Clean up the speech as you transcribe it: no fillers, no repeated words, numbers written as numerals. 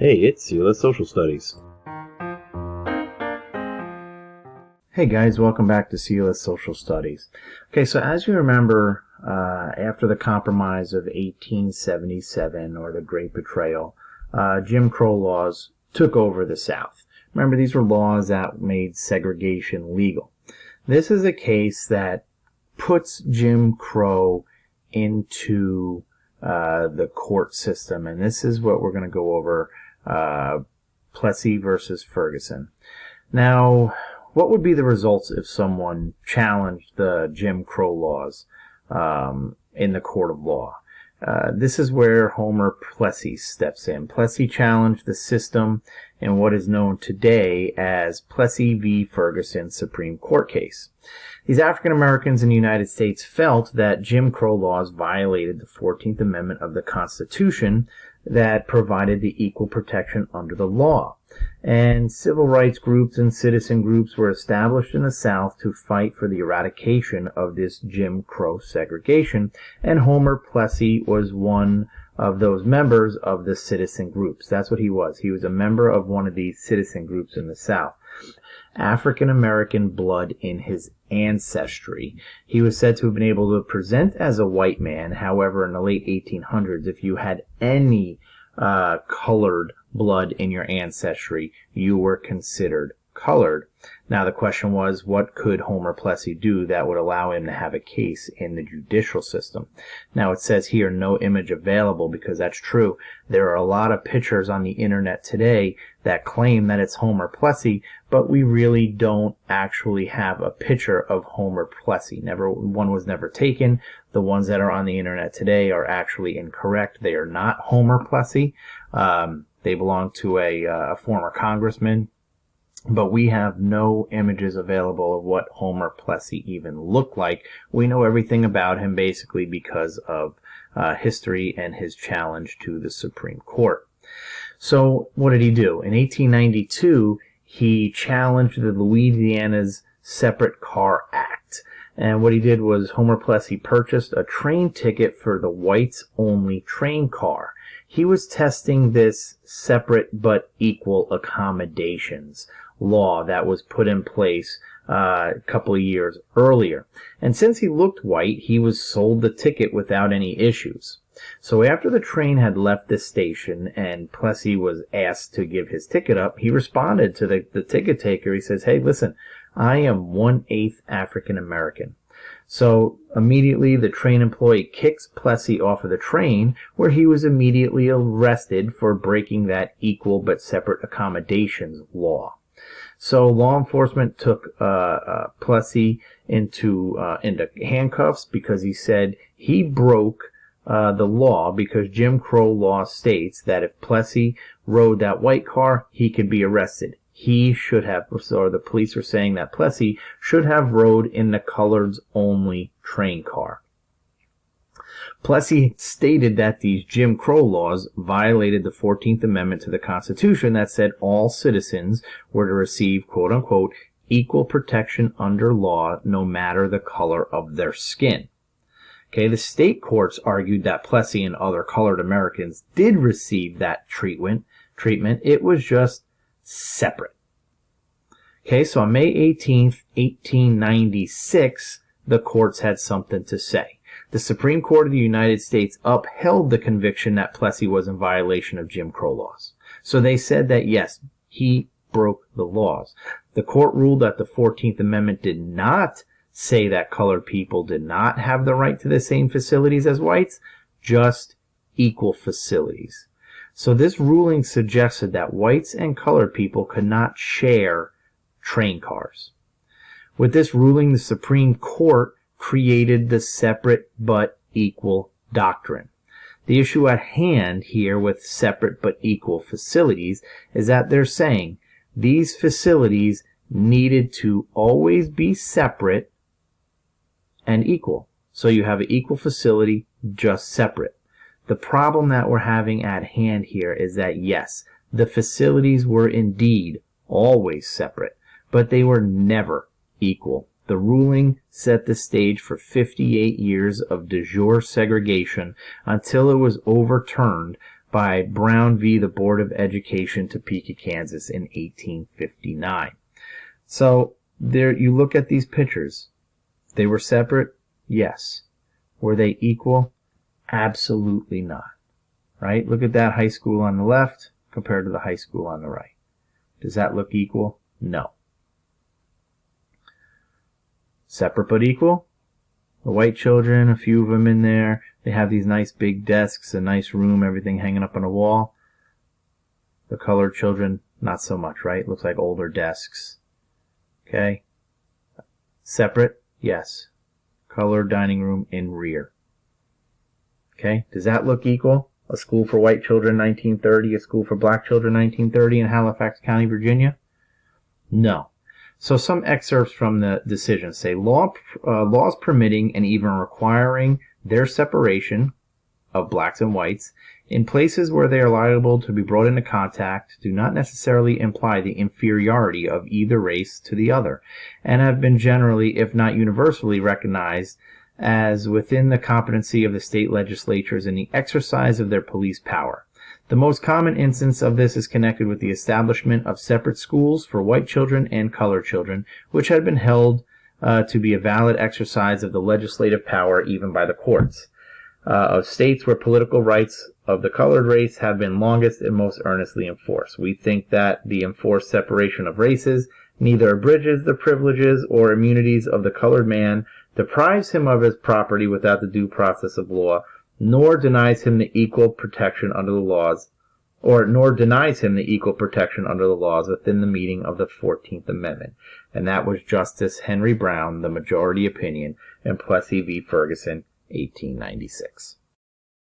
Hey, it's Sela Social Studies. Hey guys, welcome back to Sela Social Studies. Okay, so as you remember, after the Compromise of 1877, or the Great Betrayal, Jim Crow laws took over the South. Remember, these were laws that made segregation legal. This is a case that puts Jim Crow into the court system, and this is what we're going to go over, Plessy versus Ferguson. Now, what would be the results if someone challenged the Jim Crow laws in the court of law? This is where Homer Plessy steps in. Plessy challenged the system in what is known today as Plessy v. Ferguson Supreme Court case. These African Americans in the United States felt that Jim Crow laws violated the 14th Amendment of the Constitution that provided the equal protection under the law. And civil rights groups and citizen groups were established in the South to fight for the eradication of this Jim Crow segregation, and Homer Plessy was one of those members of the citizen groups. That's what he was. He was a member of one of these citizen groups in the South. African American blood in his ancestry. He was said to have been able to present as a white man. However, in the late 1800s, if you had any colored blood in your ancestry, you were considered colored. Now the question was, what could Homer Plessy do that would allow him to have a case in the judicial system? Now it says here, no image available, because that's true. There are a lot of pictures on the internet today that claim that it's Homer Plessy, but we really don't actually have a picture of Homer Plessy. One was never taken. The ones that are on the internet today are actually incorrect. They are not Homer Plessy. They belong to a former congressman. But we have no images available of what Homer Plessy even looked like. We know everything about him basically because of history and his challenge to the Supreme Court. So what did he do? In 1892, he challenged the Louisiana's Separate Car Act. And what he did was Homer Plessy purchased a train ticket for the whites-only train car. He was testing this separate but equal accommodations law that was put in place a couple of years earlier. And since he looked white, he was sold the ticket without any issues. So after the train had left the station and Plessy was asked to give his ticket up, he responded to the ticket taker. He says, "Hey, listen, I am 1/8 African American." So immediately the train employee kicks Plessy off of the train, where he was immediately arrested for breaking that equal but separate accommodations law. So law enforcement took Plessy into handcuffs because he said he broke the law, because Jim Crow law states that if Plessy rode that white car, he could be arrested. He should have, or the police are saying that Plessy should have rode in the coloreds-only train car. Plessy stated that these Jim Crow laws violated the 14th Amendment to the Constitution that said all citizens were to receive, quote-unquote, equal protection under law no matter the color of their skin. Okay, the state courts argued that Plessy and other colored Americans did receive that treatment. It was just separate. Okay, so on May 18th, 1896, the courts had something to say. The Supreme Court of the United States upheld the conviction that Plessy was in violation of Jim Crow laws. So they said that, yes, he broke the laws. The court ruled that the 14th Amendment did not say that colored people did not have the right to the same facilities as whites, just equal facilities. So this ruling suggested that whites and colored people could not share train cars. With this ruling, the Supreme Court created the separate but equal doctrine. The issue at hand here with separate but equal facilities is that they're saying these facilities needed to always be separate and equal. So you have an equal facility, just separate. The problem that we're having at hand here is that, yes, the facilities were indeed always separate, but they were never equal. The ruling set the stage for 58 years of de jure segregation until it was overturned by Brown v. the Board of Education, Topeka, Kansas in 1859. So there, you look at these pictures. They were separate? Yes. Were they equal? Absolutely not. Right? Look at that high school on the left compared to the high school on the right. Does that look equal? No. Separate but equal? The white children, a few of them in there. They have these nice big desks, a nice room, everything hanging up on a wall. The colored children, not so much, right? Looks like older desks. Okay. Separate? Yes. Colored dining room in rear. Okay. Does that look equal? A school for white children 1930, a school for black children 1930 in Halifax County, Virginia? No. So some excerpts from the decision say laws permitting and even requiring their separation of blacks and whites in places where they are liable to be brought into contact do not necessarily imply the inferiority of either race to the other, and have been generally, if not universally, recognized as within the competency of the state legislatures in the exercise of their police power. The most common instance of this is connected with the establishment of separate schools for white children and colored children, which had been held to be a valid exercise of the legislative power even by the courts of states where political rights of the colored race have been longest and most earnestly enforced. We think that the enforced separation of races neither abridges the privileges or immunities of the colored man, deprives him of his property without the due process of law, nor denies him the equal protection under the laws, within the meaning of the 14th Amendment. And that was Justice Henry Brown, the majority opinion, in Plessy v. Ferguson, 1896.